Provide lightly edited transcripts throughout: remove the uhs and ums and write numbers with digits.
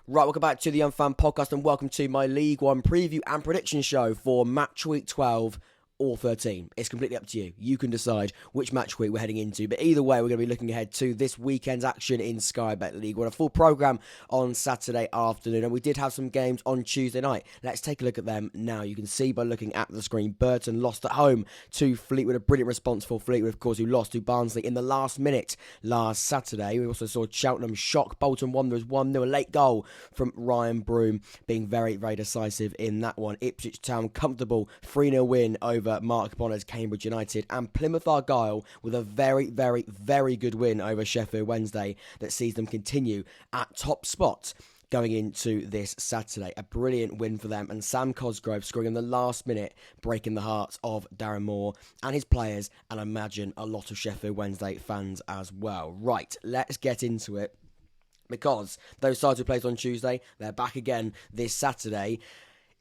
Right, welcome back to the Unfan Podcast and welcome to my League One preview and prediction show for match week 12 or 13. It's completely up to you. You can decide which match week we're heading into. But either way, we're going to be looking ahead to this weekend's action in Sky Bet League. We're on a full programme on Saturday afternoon, and we did have some games on Tuesday night. Let's take a look at them now. You can see by looking at the screen, Burton lost at home to Fleetwood. A brilliant response for Fleetwood, of course, who lost to Barnsley in the last minute last Saturday. We also saw Cheltenham shock Bolton Wanderers 1-0. A late goal from Ryan Broom being very, very decisive in that one. Ipswich Town comfortable 3-0 win over Mark Bonner's Cambridge United, and Plymouth Argyle with a very, very, very good win over Sheffield Wednesday that sees them continue at top spot going into this Saturday. A brilliant win for them, and Sam Cosgrove scoring in the last minute, breaking the hearts of Darren Moore and his players, and I imagine a lot of Sheffield Wednesday fans as well. Right, let's get into it, because those sides who played on Tuesday, they're back again this Saturday.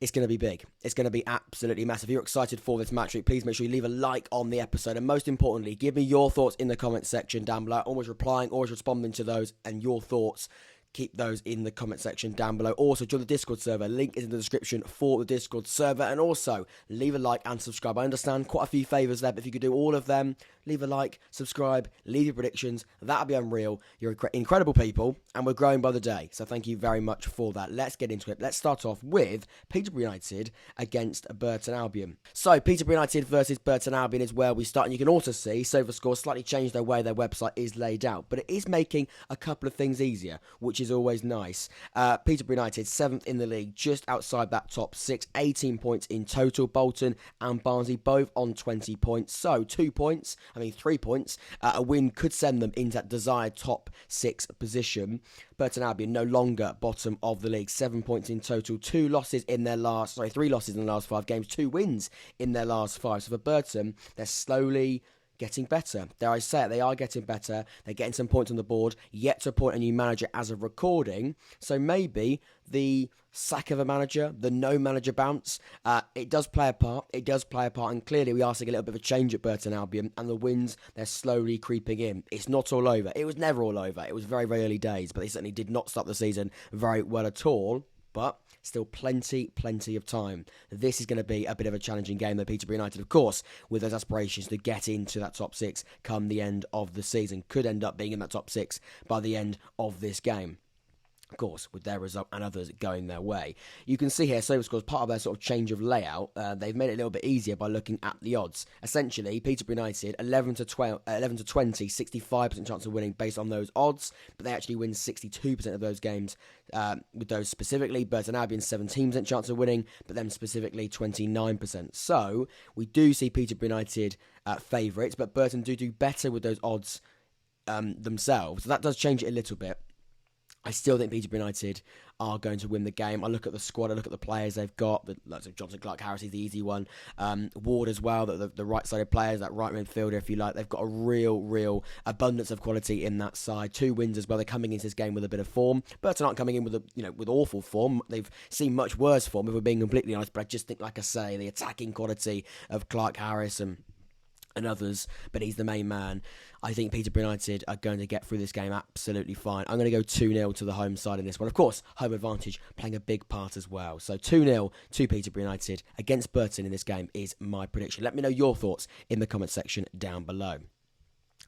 It's going to be big. It's going to be absolutely massive. If you're excited for this match week, please make sure you leave a like on the episode. And most importantly, give me your thoughts in the comments section down below. Always replying, always responding to those, and your thoughts. Keep those in the comment section down below. Also, join the Discord server. Link is in the description for the Discord server. And also, leave a like and subscribe. I understand quite a few favours there, but if you could do all of them, leave a like, subscribe, leave your predictions. That would be unreal. You're incredible people, and we're growing by the day. So thank you very much for that. Let's get into it. Let's start off with Peterborough United against Burton Albion. So, Peterborough United versus Burton Albion is where we start. And you can also see SofaScore slightly changed their way their website is laid out. But it is making a couple of things easier, which is always nice. Peterborough United, 7th in the league, just outside that top 6, 18 points in total. Bolton and Barnsley both on 20 points. So, 3 points. A win could send them into that desired top 6 position. Burton Albion no longer bottom of the league, 7 points in total, 3 losses in their last 5 games, 2 wins in their last 5. So for Burton, they're slowly getting better. Dare I say it, they are getting better. They're getting some points on the board, yet to appoint a new manager as of recording. So maybe the sack of a manager, the no manager bounce, it does play a part. And clearly we are seeing a little bit of a change at Burton Albion, and the wins, they're slowly creeping in. It's not all over. It was never all over. It was very, very early days, but they certainly did not start the season very well at all. But still plenty of time. This is going to be a bit of a challenging game, though. Peterborough United, of course, with those aspirations to get into that top 6 come the end of the season, could end up being in that top 6 by the end of this game. Of course, with their result and others going their way. You can see here, SofaScore, part of their sort of change of layout, they've made it a little bit easier by looking at the odds. Essentially, Peterborough United, 11 to 20, 65% chance of winning based on those odds, but they actually win 62% of those games with those specifically. Burton Albion, 17% chance of winning, but them specifically 29%. So, we do see Peterborough United favourites, but Burton do better with those odds themselves. So that does change it a little bit. I still think Peterborough United are going to win the game. I look at the squad, I look at the players they've got. Lots of Johnson Clark-Harris is the easy one. Ward as well, the right-sided players, that right midfielder, if you like. They've got a real abundance of quality in that side. 2 wins as well. They're coming into this game with a bit of form. Burton aren't coming in with awful form. They've seen much worse form, if we're being completely honest. But I just think, like I say, the attacking quality of Clark-Harris and others, but he's the main man. I think Peterborough United are going to get through this game absolutely fine. I'm going to go 2-0 to the home side in this one. Of course, home advantage playing a big part as well. So 2-0 to Peterborough United against Burton in this game is my prediction. Let me know your thoughts in the comment section down below.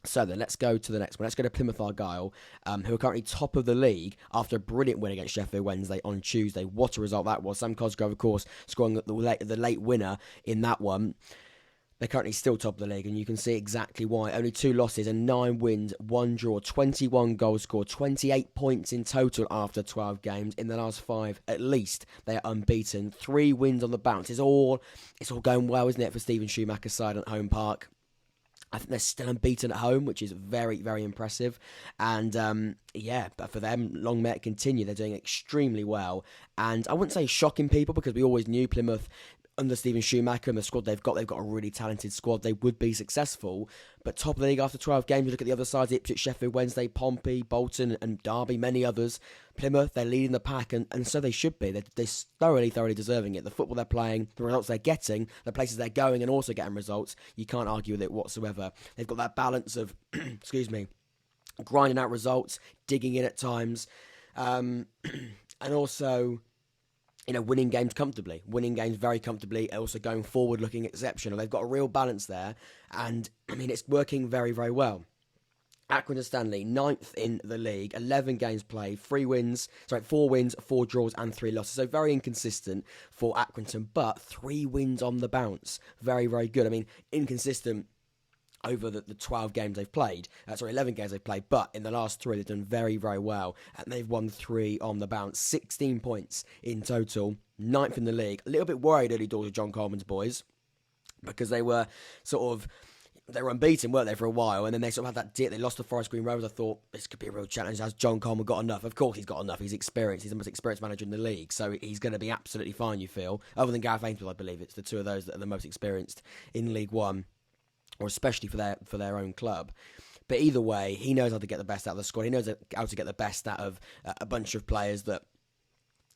So then, let's go to the next one. Let's go to Plymouth Argyle, who are currently top of the league after a brilliant win against Sheffield Wednesday on Tuesday. What a result that was. Sam Cosgrove, of course, scoring the late winner in that one. They're currently still top of the league, and you can see exactly why. Only 2 losses and 9 wins, 1 draw, 21 goals scored, 28 points in total after 12 games. In the last 5, at least, they are unbeaten. 3 wins on the bounce. It's all going well, isn't it, for Stephen Schumacher's side at Home Park? I think they're still unbeaten at home, which is very, very impressive. And, but for them, long may it continue. They're doing extremely well. And I wouldn't say shocking people, because we always knew Plymouth, under Stephen Schumacher and the squad they've got a really talented squad. They would be successful. But top of the league after 12 games, you look at the other sides, Ipswich, Sheffield Wednesday, Pompey, Bolton and Derby, many others. Plymouth, they're leading the pack, and so they should be. They're thoroughly deserving it. The football they're playing, the results they're getting, the places they're going and also getting results, you can't argue with it whatsoever. They've got that balance of, grinding out results, digging in at times, and also, winning games comfortably, winning games very comfortably, also going forward looking exceptional. They've got a real balance there, and it's working very, very well. Accrington Stanley, 9th in the league, 11 games played, 4 wins, 4 draws and 3 losses. So very inconsistent for Accrington, but 3 wins on the bounce. Very, very good. Inconsistent over the 12 games they've played. 11 games they've played, but in the last 3 they've done very, very well. And they've won 3 on the bounce, 16 points in total, 9th in the league. A little bit worried early doors of John Coleman's boys, because they were unbeaten, weren't they, for a while, and then they sort of had that dip. They lost to Forest Green Rovers. I thought, this could be a real challenge. Has John Coleman got enough? Of course he's got enough. He's experienced. He's the most experienced manager in the league, so he's going to be absolutely fine, you feel. Other than Gareth Ainsworth, I believe it's the two of those that are the most experienced in League One, or especially for their own club. But either way, he knows how to get the best out of the squad. He knows how to get the best out of a bunch of players that,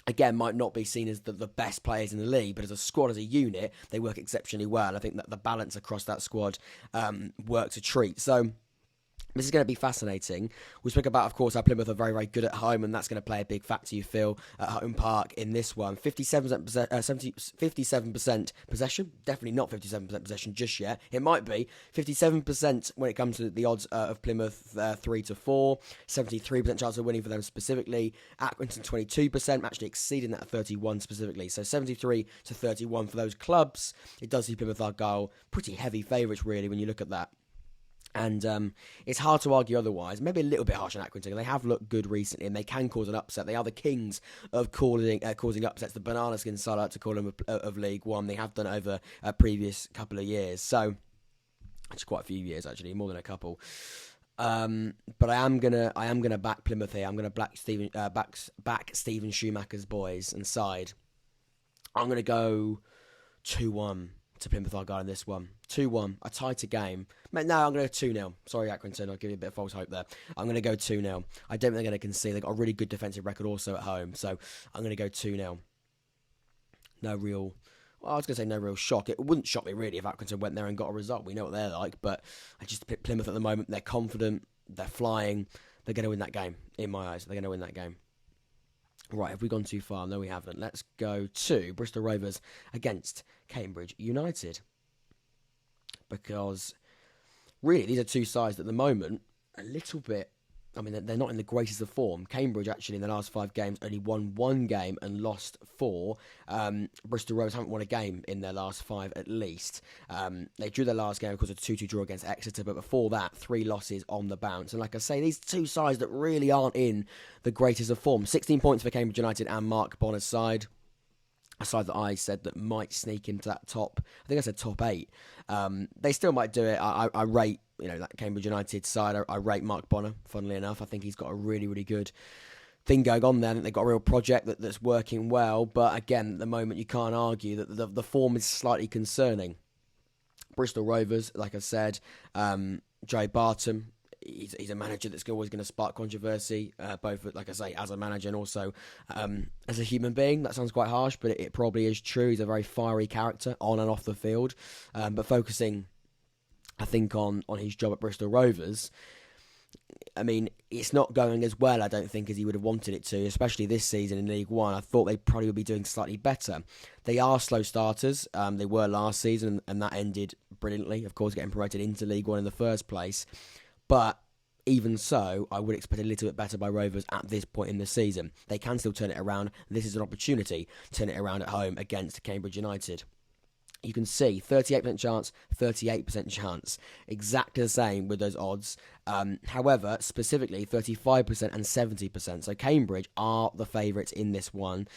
again, might not be seen as the best players in the league, but as a squad, as a unit, they work exceptionally well. I think that the balance across that squad works a treat. So this is going to be fascinating. We spoke about, of course, how Plymouth are very, very good at home, and that's going to play a big factor, you feel, at Home Park in this one. 57% possession. Definitely not 57% possession just yet. It might be 57% when it comes to the odds of Plymouth 3-4. 73% chance of winning for them specifically. Accrington 22%, actually exceeding that at 31 specifically. So 73-31 for those clubs. It does see Plymouth Argyle pretty heavy favourites, really, when you look at that. And it's hard to argue otherwise. Maybe a little bit harsh on Accrington. They have looked good recently, and they can cause an upset. They are the kings of causing upsets. The banana skin side, I like to call them, of League One. They have done it over a previous couple of years. So, it's quite a few years, actually, more than a couple. But I am gonna back Plymouth here. I'm gonna back Stephen Schumacher's boys and side. I'm gonna go 2-1 to Plymouth Argyle in this one. 2-1, a tighter game. No, I'm going to go 2-0. Sorry, Accrington, I'll give you a bit of false hope there. I'm going to go 2-0. I don't think they're going to concede. They've got a really good defensive record also at home, so I'm going to go 2-0. No real shock. It wouldn't shock me, really, if Accrington went there and got a result. We know what they're like, but I just pick Plymouth at the moment. They're confident, they're flying. They're going to win that game, in my eyes. They're going to win that game. Right, have we gone too far? No, we haven't. Let's go to Bristol Rovers against Cambridge United. Because, really, these are two sides that at the moment, a little bit, they're not in the greatest of form. Cambridge, actually, in the last 5 games, only won 1 game and lost 4. Bristol Rovers haven't won a game in their last 5 at least. They drew their last game, of course, a 2-2 draw against Exeter, but before that, 3 losses on the bounce. And like I say, these two sides that really aren't in the greatest of form. 16 points for Cambridge United and Mark Bonner's side. A side that I said that might sneak into that top, I think I said top 8. They still might do it. I rate, that Cambridge United side. I rate Mark Bonner, funnily enough. I think he's got a really, really good thing going on there. I think they've got a real project that's working well. But again, at the moment, you can't argue that the form is slightly concerning. Bristol Rovers, like I said, Joe Barton, he's a manager that's always going to spark controversy, both, like I say, as a manager and also as a human being. That sounds quite harsh, but it probably is true. He's a very fiery character on and off the field. But focusing, I think, on his job at Bristol Rovers, it's not going as well, I don't think, as he would have wanted it to, especially this season in League One. I thought they probably would be doing slightly better. They are slow starters. They were last season, and that ended brilliantly, of course, getting promoted into League One in the first place. But even so, I would expect a little bit better by Rovers at this point in the season. They can still turn it around. This is an opportunity to turn it around at home against Cambridge United. You can see 38% chance, 38% chance. Exactly the same with those odds. However, specifically 35% and 70%. So Cambridge are the favourites in this one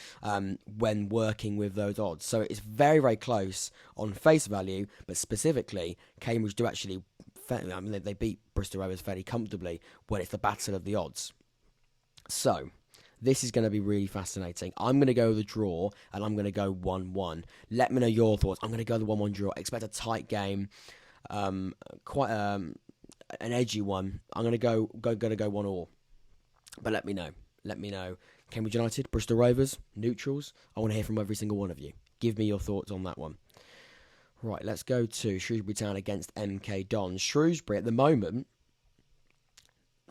when working with those odds. So it's very, very close on face value, but specifically, Cambridge do actually, they beat Bristol Rovers fairly comfortably when it's the battle of the odds. So this is going to be really fascinating. I'm going to go with a draw, and I'm going to go 1-1. Let me know your thoughts. I'm going to go the 1-1 draw. Expect a tight game, quite an edgy one. I'm going to go 1-1. But let me know. Let me know. Cambridge United, Bristol Rovers, neutrals. I want to hear from every single one of you. Give me your thoughts on that one. Right, let's go to Shrewsbury Town against MK Dons. Shrewsbury, at the moment,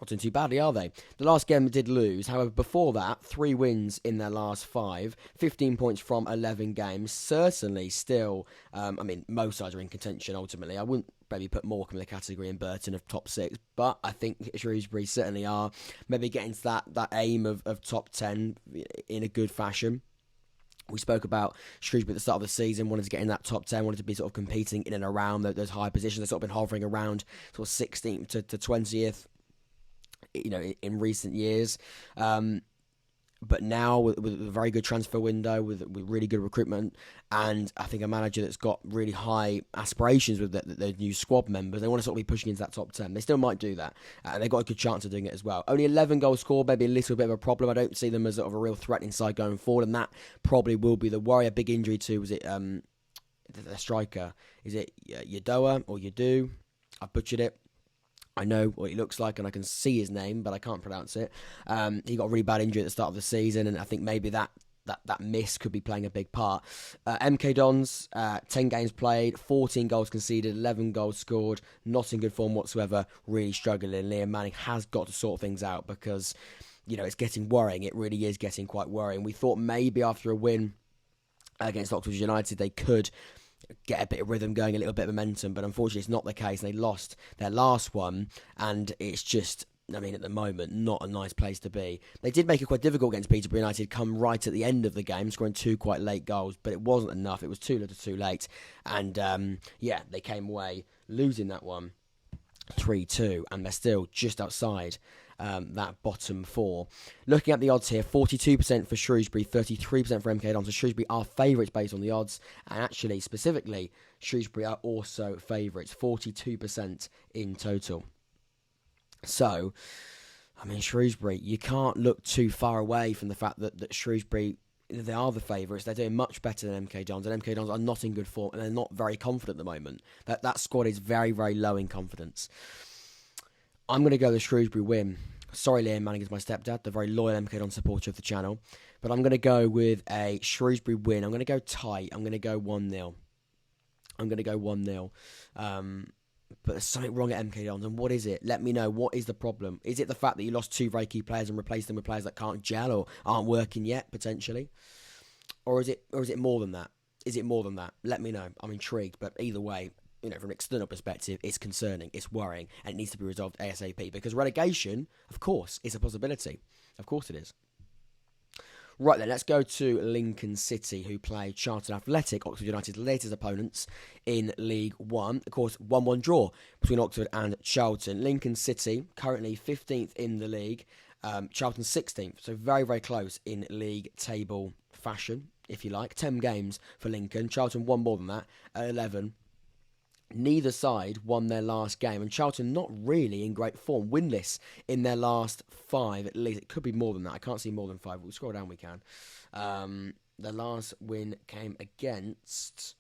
Not doing too badly, are they? The last game they did lose. However, before that, 3 wins in their last 5, 15 points from 11 games. Certainly still, most sides are in contention ultimately. I wouldn't maybe put Morecambe in the category and Burton of top 6, but I think Shrewsbury certainly are maybe getting to that aim of top 10 in a good fashion. We spoke about Shrewsbury at the start of the season, wanted to get in that top 10, wanted to be sort of competing in and around those high positions. They've sort of been hovering around sort of 16th to 20th. In recent years, but now with a very good transfer window, with really good recruitment, and I think a manager that's got really high aspirations with the new squad members, they want to sort of be pushing into that top 10. They still might do that, and they've got a good chance of doing it as well. Only 11 goals scored, maybe a little bit of a problem. I don't see them as sort of a real threatening side going forward, and that probably will be the worry. A big injury to, was it the striker? Is it Yadoa or Yadu? I butchered it. I know what he looks like and I can see his name, but I can't pronounce it. He got a really bad injury at the start of the season, and I think maybe that miss could be playing a big part. MK Dons, 10 games played, 14 goals conceded, 11 goals scored, not in good form whatsoever, really struggling. Liam Manning has got to sort things out because, it's getting worrying. It really is getting quite worrying. We thought maybe after a win against Oxford United they could get a bit of rhythm going, a little bit of momentum, but unfortunately it's not the case. They lost their last one, and it's just, at the moment, not a nice place to be. They did make it quite difficult against Peterborough United, come right at the end of the game, scoring 2 quite late goals, but it wasn't enough. It was too little too late, and they came away losing that one 3-2, and they're still just outside that bottom 4. Looking at the odds here, 42% for Shrewsbury, 33% for MK Dons. So Shrewsbury are favourites based on the odds, and actually, specifically, Shrewsbury are also favourites, 42% in total. So, Shrewsbury, you can't look too far away from the fact that Shrewsbury, they are the favourites. They're doing much better than MK Dons, and MK Dons are not in good form, and they're not very confident at the moment. That squad is very, very low in confidence. I'm going to go the Shrewsbury win. Sorry, Liam Manning is my stepdad, the very loyal MK Dons supporter of the channel. But I'm going to go with a Shrewsbury win. I'm going to go tight. I'm going to go 1-0. But there's something wrong at MK Dons, and what is it? Let me know. What is the problem? Is it the fact that you lost 2 very key players and replaced them with players that can't gel or aren't working yet, potentially? Or is it more than that? Is it more than that? Let me know. I'm intrigued, but either way, from an external perspective, it's concerning, it's worrying, and it needs to be resolved ASAP, because relegation, of course, is a possibility. Of course it is. Right then, let's go to Lincoln City, who play Charlton Athletic, Oxford United's latest opponents in League One. Of course, 1-1 draw between Oxford and Charlton. Lincoln City, currently 15th in the league, Charlton 16th, so very, very close in league table fashion, if you like. 10 games for Lincoln. Charlton won more than that at 11. Neither side won their last game, and Charlton not really in great form, winless in their last 5 at least. It could be more than that. I can't see more than 5. We'll scroll down, we can. The last win came against...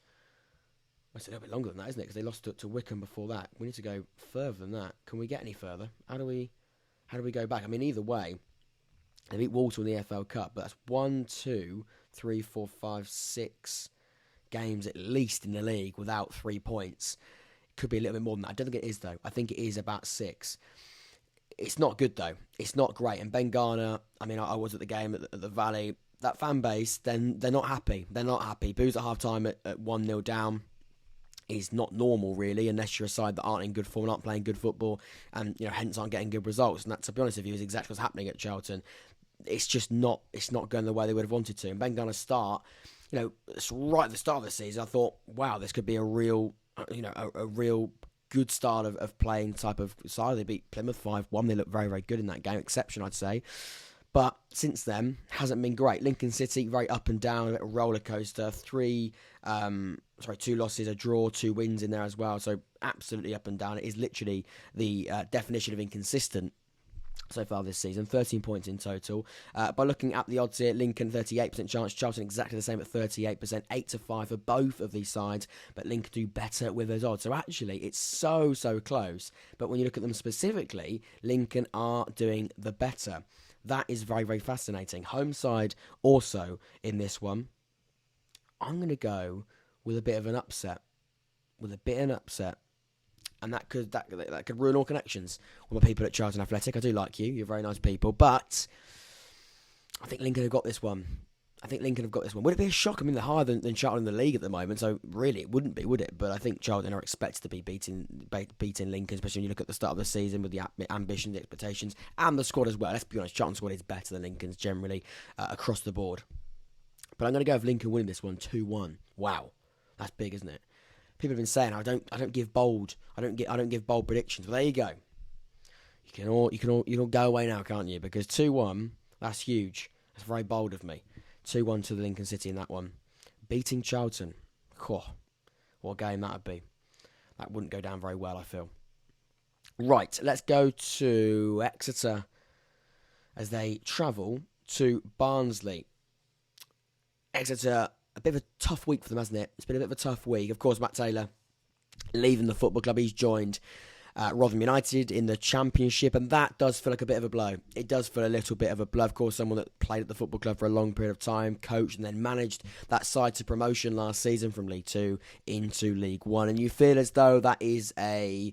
It's a little bit longer than that, isn't it? Because they lost to Wycombe before that. We need to go further than that. Can we get any further? How do we go back? Either way, they beat Walsall in the FL Cup, but that's 1, 2, 3, 4, 5, 6... games at least in the league without 3 points. Could be a little bit more than that. I don't think it is, though. I think it is about 6. It's not good, though. It's not great. And Ben Garner, I was at the game at the Vale. That fan base, then they're not happy. They're not happy. Booze at half-time at 1-0 down is not normal, really, unless you're a side that aren't in good form, aren't playing good football, and hence aren't getting good results. And that, to be honest with you, is exactly what's happening at Charlton. It's just not. It's not going the way they would have wanted to. And Ben Garner's start, right at the start of the season, I thought, wow, this could be a real, a real good start of playing type of side. They beat Plymouth 5-1. They looked very, very good in that game. Exception, I'd say. But since then, hasn't been great. Lincoln City, very up and down, a bit of a roller coaster. 2 losses, a draw, 2 wins in there as well. So absolutely up and down. It is literally the definition of inconsistent so far this season. 13 points in total. By looking at the odds here, Lincoln 38% chance, Charlton exactly the same at 38%, 8-5 for both of these sides, but Lincoln do better with those odds. So actually, it's so close. But when you look at them specifically, Lincoln are doing the better. That is very, very fascinating. Home side also in this one. I'm going to go with a bit of an upset. And that could ruin all connections with my people at Charlton Athletic. I do like you. You're very nice people. But I think Lincoln have got this one. Would it be a shock? I mean, they're higher than Charlton in the league at the moment, so really it wouldn't be, would it? But I think Charlton are expected to be beating Lincoln, especially when you look at the start of the season with the ambition, the expectations, and the squad as well. Let's be honest, Charlton's squad is better than Lincoln's generally across the board. But I'm going to go with Lincoln winning this one 2-1. Wow, that's big, isn't it? People have been saying I don't give bold predictions. Well, there you go. You can all go away now, can't you? Because 2-1, that's huge. That's very bold of me. 2-1 to the Lincoln City in that one. Beating Charlton. What a game that would be. That wouldn't go down very well, I feel. Right, let's go to Exeter as they travel to Barnsley. Exeter, a bit of a tough week for them, hasn't it? It's been a bit of a tough week. Of course, Matt Taylor leaving the football club. He's joined Rotherham United in the Championship, and that does feel like a bit of a blow. It does feel a little bit of a blow. Of course, someone that played at the football club for a long period of time, coached and then managed that side to promotion last season from League 2 into League 1, and you feel as though it's a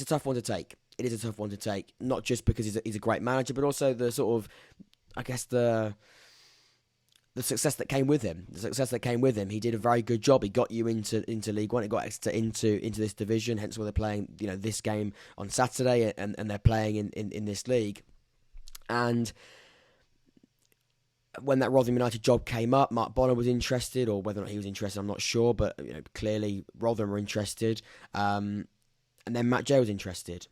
tough one to take. It is a tough one to take, not just because he's a great manager, but also the sort of, I guess, the success that came with him. He did a very good job. He got you into League One. He got Exeter into this division. Hence why they're playing, this game on Saturday, and they're playing in this league. And when that Rotherham United job came up, Mark Bonner was interested, or whether or not he was interested, I'm not sure. But clearly Rotherham were interested, and then Matt Jay was interested.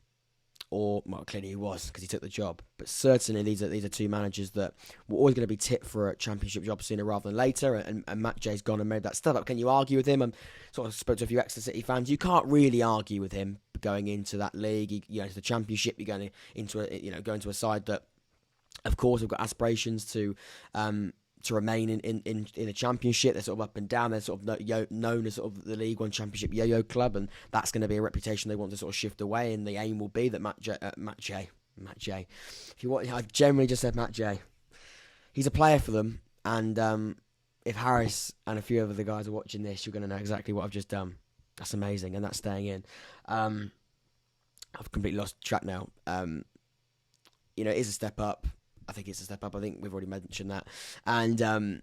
Clearly he was, because he took the job. But certainly these are two managers that were always going to be tipped for a Championship job sooner rather than later. And Matt Jay's gone and made that step up. Can you argue with him? I sort of spoke to a few Exeter City fans. You can't really argue with him going into that league. To the Championship, you're going into a side that, of course, have got aspirations to remain in the Championship. They're sort of up and down. They're sort of known as sort of the League One Championship yo-yo club, and that's going to be a reputation they want to sort of shift away. And the aim will be that Matt Jay. If you want, I've generally just said Matt Jay. He's a player for them, and if Harris and a few of the guys are watching this, you're going to know exactly what I've just done. That's amazing, and that's staying in. I've completely lost track now. It is a step up. I think it's a step up. I think we've already mentioned that. And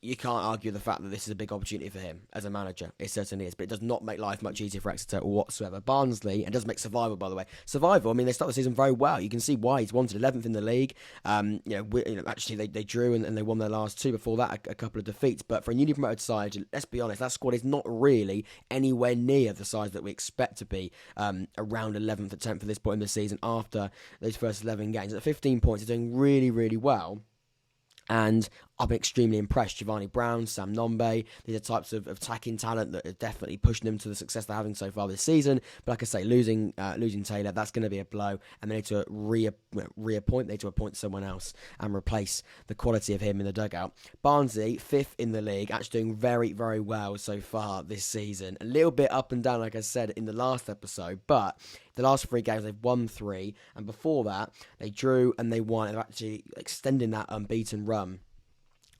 you can't argue the fact that this is a big opportunity for him as a manager. It certainly is. But it does not make life much easier for Exeter whatsoever. Barnsley, and does make survival, by the way. Survival, they start the season very well. You can see why he's wanted 11th in the league. Actually, they drew and they won their last two. Before that, a couple of defeats. But for a newly promoted side, let's be honest, that squad is not really anywhere near the size that we expect to be around 11th or 10th at this point in the season after those first 11 games. At 15 points, they're doing really, really well. And I've been extremely impressed. Giovanni Brown, Sam Nombe, these are types of attacking talent that are definitely pushing them to the success they're having so far this season. But like I say, losing Taylor, that's going to be a blow. And they need to reappoint, they need to appoint someone else and replace the quality of him in the dugout. Barnsley, 5th in the league, actually doing very, very well so far this season. A little bit up and down, like I said in the last episode, but the last 3 games, they've won 3, and before that, they drew and they won. They're actually extending that unbeaten run,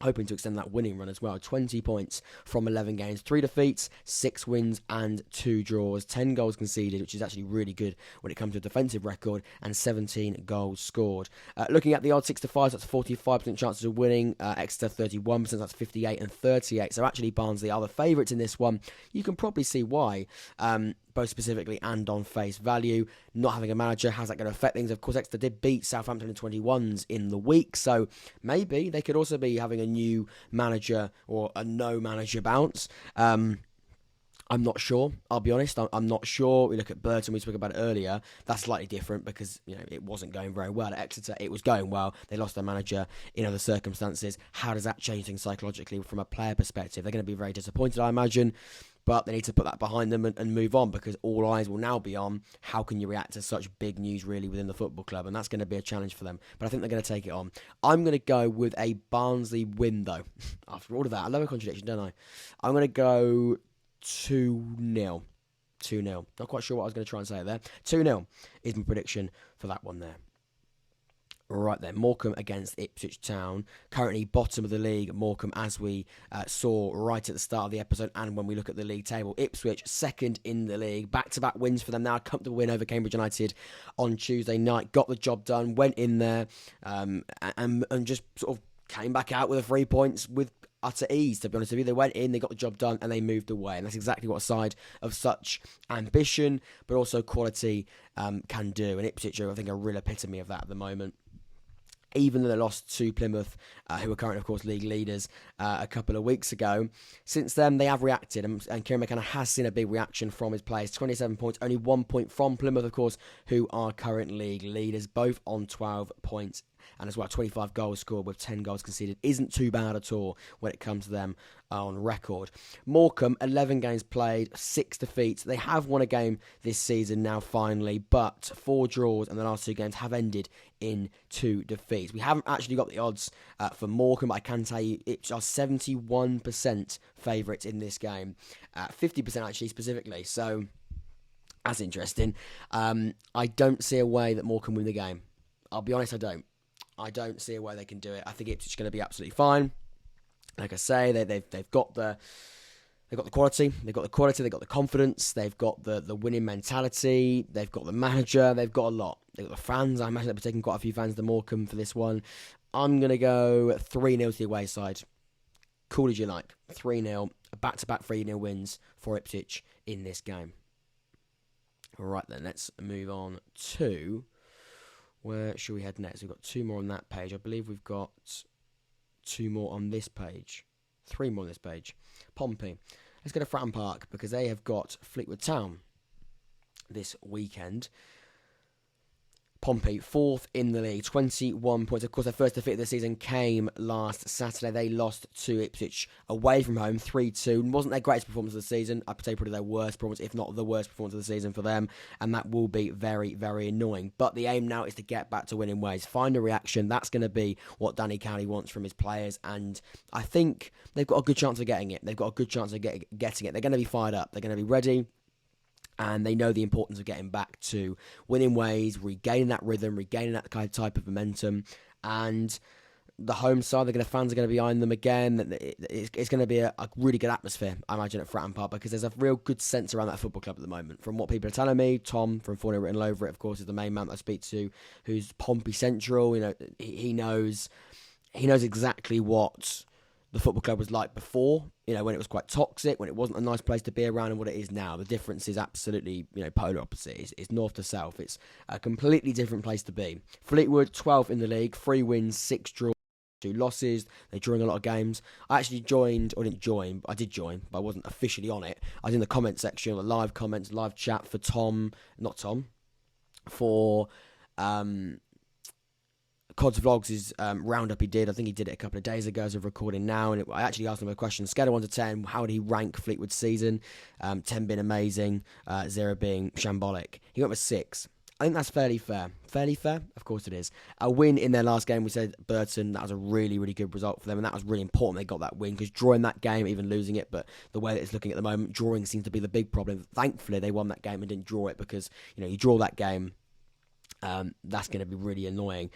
hoping to extend that winning run as well. 20 points from 11 games, 3 defeats, 6 wins and 2 draws, 10 goals conceded, which is actually really good when it comes to a defensive record, and 17 goals scored. Looking at the odds, 6 to 5, that's 45% chances of winning. Exeter 31%, that's 58 and 38. So actually Barnsley are the favourites in this one. You can probably see why. Both specifically and on face value. Not having a manager, how's that going to affect things? Of course, Exeter did beat Southampton in 21s in the week, so maybe they could also be having a new manager or a no manager bounce. I'm not sure, I'll be honest. I'm not sure. We look at Burton, we spoke about it earlier. That's slightly different because it wasn't going very well. At Exeter, it was going well. They lost their manager in other circumstances. How does that change things psychologically from a player perspective? They're going to be very disappointed, I imagine. But they need to put that behind them and move on, because all eyes will now be on how can you react to such big news really within the football club, and that's going to be a challenge for them. But I think they're going to take it on. I'm going to go with a Barnsley win, though. After all of that, I love a contradiction, don't I? I'm going to go 2-0. 2-0. Not quite sure what I was going to try and say there. 2-0 is my prediction for that one there. Right then, Morecambe against Ipswich Town. Currently bottom of the league, Morecambe, as we saw right at the start of the episode and when we look at the league table. Ipswich, second in the league. Back-to-back wins for them now. A comfortable win over Cambridge United on Tuesday night. Got the job done, went in there and just sort of came back out with the 3 points with utter ease, to be honest with you. They went in, they got the job done, and they moved away. And that's exactly what a side of such ambition, but also quality, can do. And Ipswich are, I think, a real epitome of that at the moment. Even though they lost to Plymouth, who are currently, of course, league leaders, a couple of weeks ago. Since then, they have reacted, and Kieran McKenna has seen a big reaction from his players. 27 points, only 1 point from Plymouth, of course, who are current league leaders, both on 12 points. And as well, 25 goals scored with 10 goals conceded. Isn't too bad at all when it comes to them on record. Morecambe, 11 games played, 6 defeats. They have won a game this season now, finally, but 4 draws and the last 2 games have ended in 2 defeats. We haven't actually got the odds for Morecambe, but I can tell you it's our 71% favourites in this game. 50% actually, specifically. So, that's interesting. I don't see a way that Morecambe win the game. I'll be honest, I don't. I don't see a way they can do it. I think it's going to be absolutely fine. Like I say, they've got the quality, they've got the confidence, they've got the winning mentality, they've got the manager, they've got a lot. They've got the fans. I imagine they'll be taking quite a few fans to Morecambe for this one. I'm going to go 3-0 to the away side. Cool as you like. 3-0, back-to-back 3-0 wins for Ipswich in this game. All right then, let's move on to... Where should we head next? We've got 2 more on that page. I believe we've got 2 more on this page. 3 more on this page. Pompey. Let's go to Fratton Park because they have got Fleetwood Town this weekend. Pompey, 4th in the league, 21 points. Of course, their first defeat of the season came last Saturday. They lost to Ipswich away from home, 3-2. Wasn't their greatest performance of the season. I'd say probably their worst performance, if not the worst performance of the season for them. And that will be very, very annoying. But the aim now is to get back to winning ways. Find a reaction. That's going to be what Danny Cowley wants from his players. And I think they've got a good chance of getting it. They've got a good chance of getting it. They're going to be fired up. They're going to be ready. And they know the importance of getting back to winning ways, regaining that rhythm, regaining that kind of type of momentum. And the home side, fans are going to be behind them again. It's going to be a really good atmosphere, I imagine, at Fratton Park, because there's a real good sense around that football club at the moment. From what people are telling me, Tom from 4 Written Over It, of course, is the main man that I speak to, who's Pompey Central. You know, he knows exactly what the football club was like before, when it was quite toxic, when it wasn't a nice place to be around, and what it is now. The difference is absolutely, polar opposite. It's north to south. It's a completely different place to be. Fleetwood, 12th in the league, 3 wins, 6 draws, 2 losses. They're drawing a lot of games. I actually did join, but I wasn't officially on it. I was in the comment section, the live comments, live chat for Cod's Vlogs' roundup he did. I think he did it a couple of days ago as of recording now. And I actually asked him a question. Scale of 1 to 10, how would he rank Fleetwood's season? 10 being amazing, 0 being shambolic. He went with 6. I think that's fairly fair. Fairly fair? Of course it is. A win in their last game, we said Burton. That was a really, really good result for them. And that was really important they got that win, because drawing that game, even losing it, but the way that it's looking at the moment, drawing seems to be the big problem. Thankfully, they won that game and didn't draw it, because, you draw that game, that's going to be really annoying.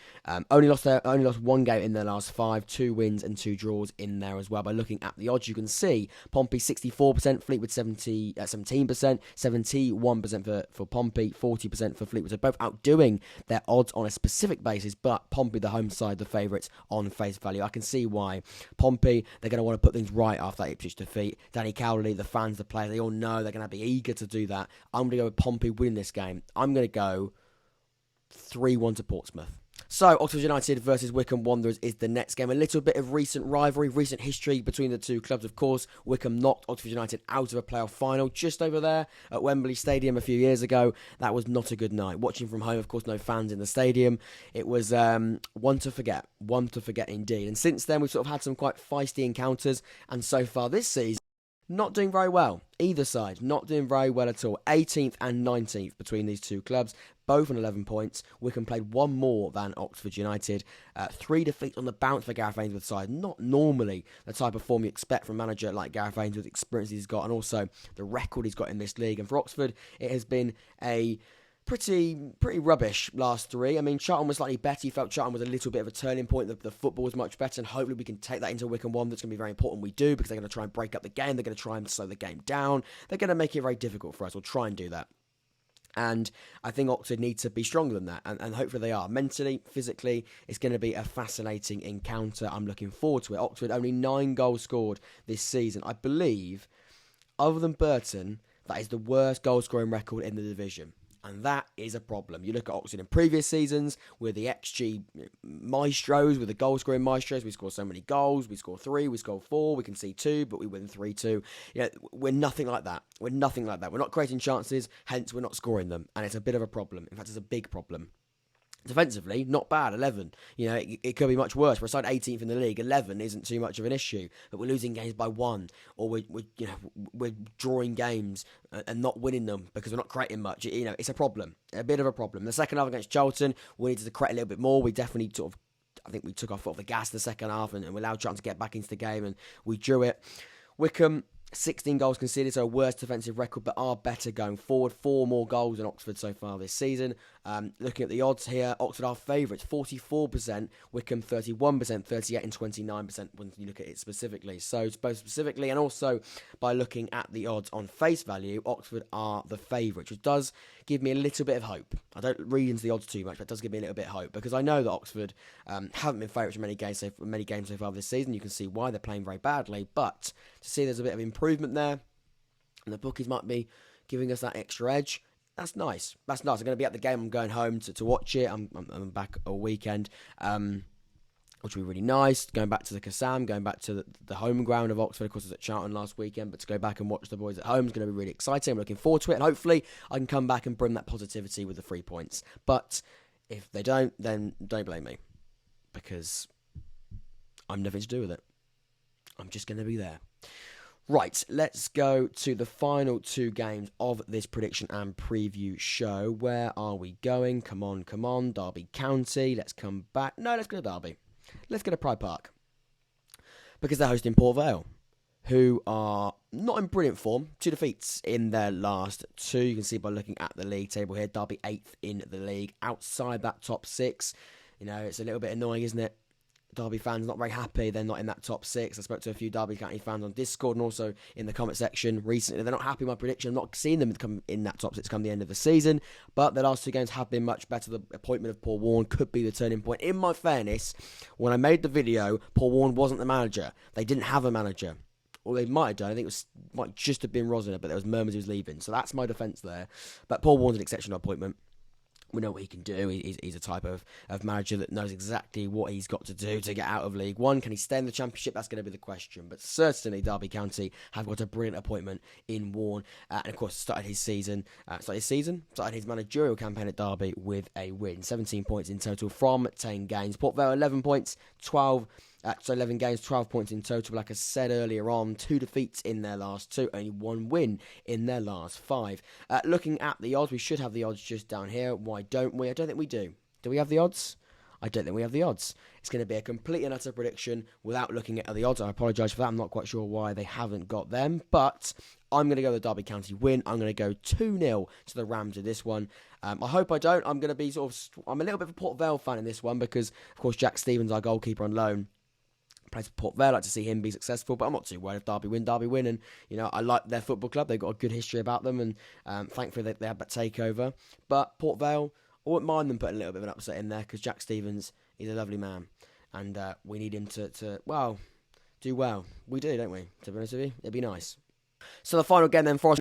Only lost 1 game in their last 5, 2 wins and 2 draws in there as well. By looking at the odds, you can see Pompey 64%, Fleetwood 17%, 71% for Pompey, 40% for Fleetwood. So both outdoing their odds on a specific basis, but Pompey, the home side, the favourites on face value. I can see why. Pompey, they're going to want to put things right after that Ipswich defeat. Danny Cowley, the fans, the players, they all know they're going to be eager to do that. I'm going to go with Pompey winning this game. I'm going to go 3-1 to Portsmouth. So, Oxford United versus Wycombe Wanderers is the next game. A little bit of recent rivalry, recent history between the two clubs, of course. Wycombe knocked Oxford United out of a playoff final just over there at Wembley Stadium a few years ago. That was not a good night. Watching from home, of course, no fans in the stadium. It was one to forget indeed. And since then, we've sort of had some quite feisty encounters. And so far this season, not doing very well. Either side, not doing very well at all. 18th and 19th between these two clubs, both on 11 points. Wycombe played 1 more than Oxford United. 3 defeats on the bounce for Gareth Ainsworth's side. Not normally the type of form you expect from a manager like Gareth Ainsworth, the experience he's got, and also the record he's got in this league. And for Oxford, it has been a pretty rubbish last three. I mean, Charlton was slightly better. You felt Charlton was a little bit of a turning point. The football was much better, and hopefully we can take that into Wycombe 1. That's going to be very important we do, because they're going to try and break up the game. They're going to try and slow the game down. They're going to make it very difficult for us, or try and do that. And I think Oxford need to be stronger than that, and hopefully they are. Mentally, physically, it's going to be a fascinating encounter. I'm looking forward to it. Oxford, only 9 goals scored this season. I believe, other than Burton, that is the worst goal-scoring record in the division. And that is a problem. You look at Oxford in previous seasons with the XG maestros, with the goal-scoring maestros. We score so many goals. We score 3, we score 4, we can see 2, but we win 3-2. We're nothing like that. We're nothing like that. We're not creating chances, hence we're not scoring them. And it's a bit of a problem. In fact, it's a big problem. Defensively, not bad, 11. It could be much worse. We're assigned 18th in the league. 11 isn't too much of an issue, but we're losing games by 1, or we're drawing games and not winning them because we're not creating much. It's a problem, a bit of a problem. The second half against Charlton, we needed to create a little bit more. We definitely I think we took our foot off the gas the second half, and we allowed Charlton to get back into the game, and we drew it. Wycombe, 16 goals conceded, so a worse defensive record, but are better going forward. 4 more goals than Oxford so far this season. Looking at the odds here, Oxford are favourites, 44%, Wycombe 31%, 38% and 29% when you look at it specifically. So both specifically and also by looking at the odds on face value, Oxford are the favourites, which does give me a little bit of hope. I don't read into the odds too much, but it does give me a little bit of hope, because I know that Oxford haven't been favourites for many games so far this season. You can see why they're playing very badly, but to see there's a bit of improvement there, and the bookies might be giving us that extra edge. That's nice. I'm going to be at the game. I'm going home to watch it. I'm back a weekend, which will be really nice. Going back to the Kassam, going back to the home ground of Oxford. Of course, I was at Charlton last weekend, but to go back and watch the boys at home is going to be really exciting. I'm looking forward to it, and hopefully I can come back and bring that positivity with the 3 points. But if they don't, then don't blame me, because I'm nothing to do with it. I'm just going to be there. Right, let's go to the final 2 games of this prediction and preview show. Where are we going? Come on. Derby County. Let's come back. No, let's go to Derby. Let's go to Pride Park, because they're hosting Port Vale, who are not in brilliant form. 2 defeats in their last 2. You can see by looking at the league table here. Derby 8th in the league, outside that top 6. It's a little bit annoying, isn't it? Derby fans not very happy they're not in that top 6. I spoke to a few Derby County fans on Discord and also in the comment section recently. They're not happy with my prediction. I'm not seeing them come in that top 6 come the end of the season, but the last 2 games have been much better. The appointment of Paul Warne could be the turning point. In my fairness, when I made the video, Paul Warne wasn't the manager. They didn't have a manager. Or they might have done. I think it might just have been Rosner, but there was murmurs he was leaving. So that's my defence there. But Paul Warne's an exceptional appointment. We know what he can do. He's a type of manager that knows exactly what he's got to do to get out of League One. Can he stay in the Championship? That's going to be the question. But certainly Derby County have got a brilliant appointment in Warne. And of course, started his managerial campaign at Derby with a win. 17 points in total from 10 games. Port Vale, 11 points, 11 games, 12 points in total. Like I said earlier on, 2 defeats in their last 2, only 1 win in their last 5. Looking at the odds, we should have the odds just down here. Why don't we? I don't think we do. Do we have the odds? I don't think we have the odds. It's going to be a complete and utter prediction without looking at the odds. I apologise for that. I'm not quite sure why they haven't got them. But I'm going to go with the Derby County win. I'm going to go 2-0 to the Rams with this one. I hope I don't. I'm going to be I'm a little bit of a Port Vale fan in this one because, of course, Jack Stevens, our goalkeeper on loan, plays for Port Vale. I like to see him be successful, but I'm not too worried if Derby win. And, I like their football club. They've got a good history about them, and thankfully they had that takeover. But Port Vale, I wouldn't mind them putting a little bit of an upset in there because Jack Stevens, he's a lovely man. And we need him to do well. We do, don't we? To be honest with you, it'd be nice. So the final game then for us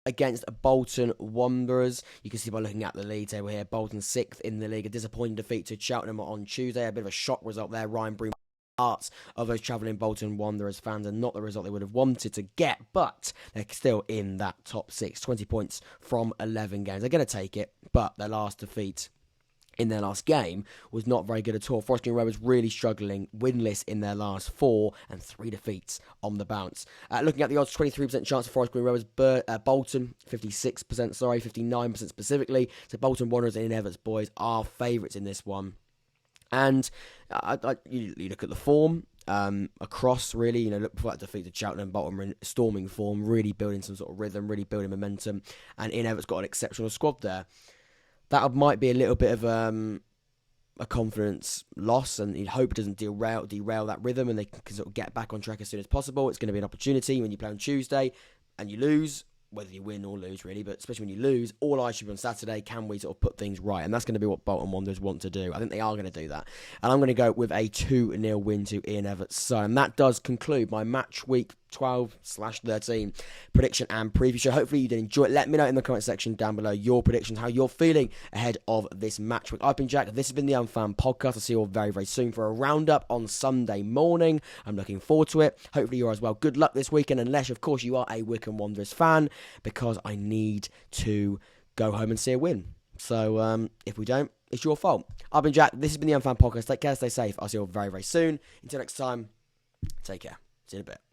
against Bolton Wanderers. You can see by looking at the league table here, Bolton 6th in the league. A disappointing defeat to Cheltenham on Tuesday. A bit of a shock result there. Ryan Broom, hearts of those travelling Bolton Wanderers fans, and not the result they would have wanted to get, but they're still in that top 6. 20 points from 11 games. They're going to take it, but their last defeat in their last game was not very good at all. Forest Green Rovers really struggling, winless in their last 4 and 3 defeats on the bounce. Looking at the odds, 23% chance for Forest Green Rovers, Bolton 56%, 59% specifically. So Bolton Wanderers and Everts boys are favourites in this one. And you look at the form across, really, look before that defeat to Cheltenham, Bolton were in storming form, really building some sort of rhythm, really building momentum. And Everts got an exceptional squad there. that might be a little bit of a confidence loss, and you hope it doesn't derail that rhythm, and they can sort of get back on track as soon as possible. It's going to be an opportunity when you play on Tuesday and you lose, whether you win or lose really, but especially when you lose, all eyes should be on Saturday. Can we sort of put things right? And that's going to be what Bolton Wanderers want to do. I think they are going to do that. And I'm going to go with a 2-0 win to Ian Everts' side. And that does conclude my match week 12/13 prediction and preview show. Hopefully you did enjoy it. Let me know in the comment section down below your predictions, how you're feeling ahead of this match week. I've been Jack. This has been the Unfan Podcast. I'll see you all very, very soon for a roundup on Sunday morning. I'm looking forward to it. Hopefully you're as well. Good luck this weekend, unless, of course, you are a Wycombe Wanderers fan, because I need to go home and see a win. So if we don't, it's your fault. I've been Jack. This has been the Unfan Podcast. Take care. Stay safe. I'll see you all very, very soon. Until next time, take care. See you in a bit.